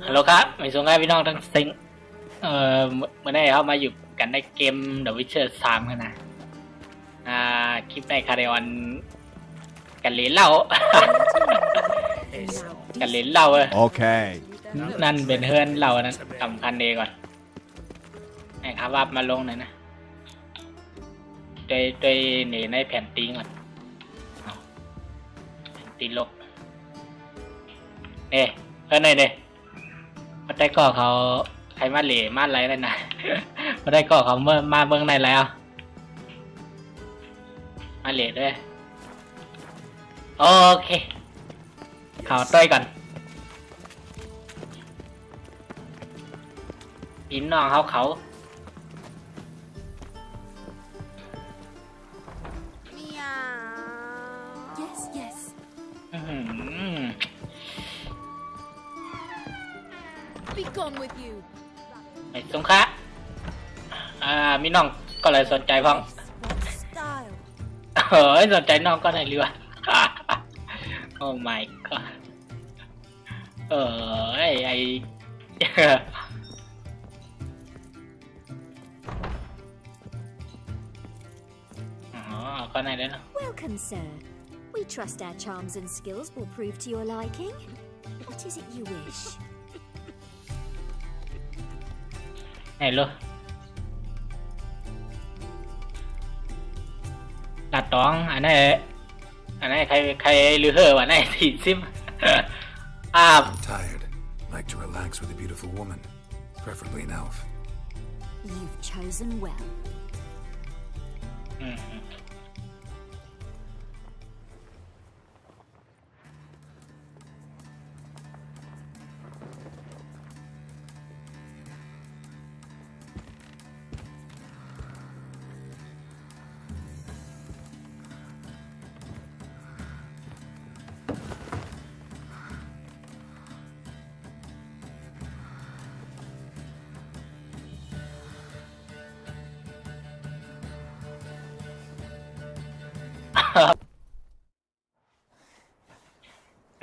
ฮัลโหลครับไม่สงสัยพี่น้องทั้งสิงเมื่อได้เขามาอยู่กันในเกม The Witcher 3กันนะคลิปในคาเดออนกันเล่นเหล้า กันเล่นเหล้าโอเคนั่นเป็นเฮือนเรานะสำคัญเองก่อนให้ครับว่ามาลงหน่อยนะโดยหนีในแผ่นตีก่อนแผ่นตีลกเพื่อนเนี่ยมาได้ก่อเขาใครมาเหล่มาอะไรนั่นนะมาได้ก่อเขาเมื่อมาเบื้องในแล้วมาเหล่ด้วยโอเคเขาต้อยก่อนอินน้องเขาYes, yes. Be gone with you ไอ้สงคะมีน้องก็เลยสนใจพ้องสนใจน้องก็ได้เรือ โอ้ my god ไอก็ได้แล้วเนาะ Welcome, sir. We trust our charms and skills will prove to your liking. What is it you wish? ไหนลูกตัดตองอันนี้ใครลือเหรอวะนี่สี่ซิมI'm tired. Like to relax with a beautiful woman, preferably an elf. You've chosen well.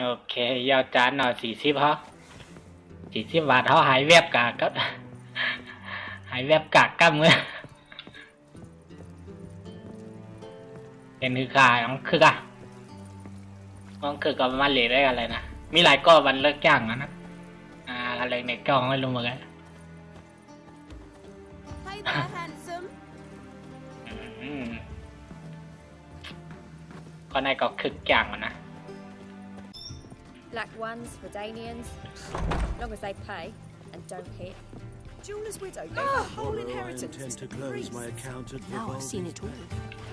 โอเคยาวจานหน่อย40ฮะ40 บาทเขาหายแวบกากก็หายแวบกากกั้มเลยเป็นคือขาของคืออะมันคือกับมันเหลือได้อะไรนะมีหลายก้อนวันเลิกจ้างนะอะไรในกล้องไม่รู้เหมือนกันก็ในก็คึกจ้างนะBlack ones for Danians, long as they pay and don't hit. Jeweller's widow gave her whole inheritance to the priest. Now I've seen it all.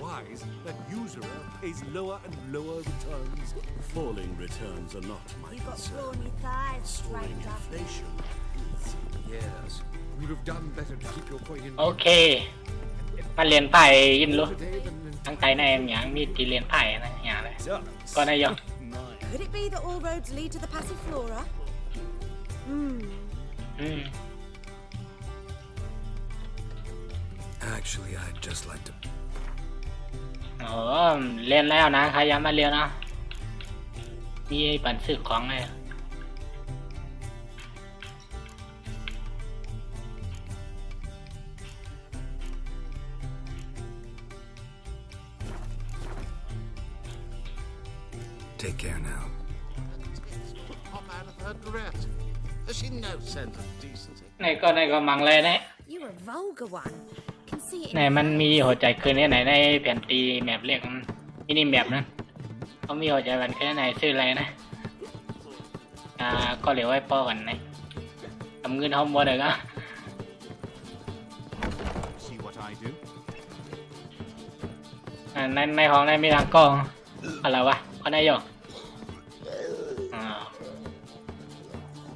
Wise that usurer pays lower and lower returns. Falling returns are not my You've got concern. brawny thighs, Soaring stranger. inflation is. Yes, you'd have done better to keep your coin in. โอเคมาเรียนไพ่ยินรู้ Today than ทั้งไตในอย่างมีที่เรียนไพ่นะอย่างเลยก็นายก Could it be that all roads lead to the Passiflora? Actually, I'd just like to. เรียนแล้วนะใครยังมาเรียนนะมีปันสึกของเลยTake care now. pop out of her dress. Has she no sense of decency? ในก็มังเลยนะ You're a vulgar one. Can see it ไหน in มันมีหัวใจคืนนี้ไหนในแผ่นตีแมปเรียกมินิแมปนั้นเขามีหัวใจวันคืนไหนชื่ออะไรนะก็เหลียวไว้ป้อกันนะทำเงินห้องบัวเด็กอ่ะ See what I do? ในห้องในมีทางกล้องอะไรวะก็นายก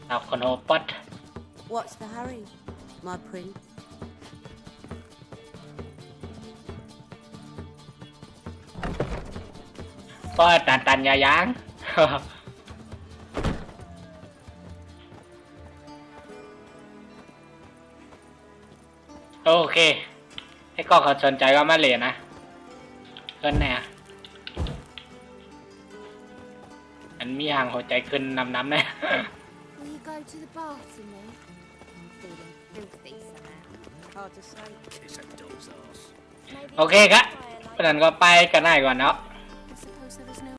เอาคนโฮปัด What's the hurry, my prince? ก็ตันยายาง โอเคให้ก็เขาสนใจก็มาเลยนะเกินแน่อันมีห่างหัวใจขึ้นน้ำเนี่ย Will you go to the bath with me? I'm feeling filthy somehow. Hard to say. It's a dog's ass. Maybe โอเคครับเพราะฉะนั้นก็ไปกันได้ก่อนเนาะ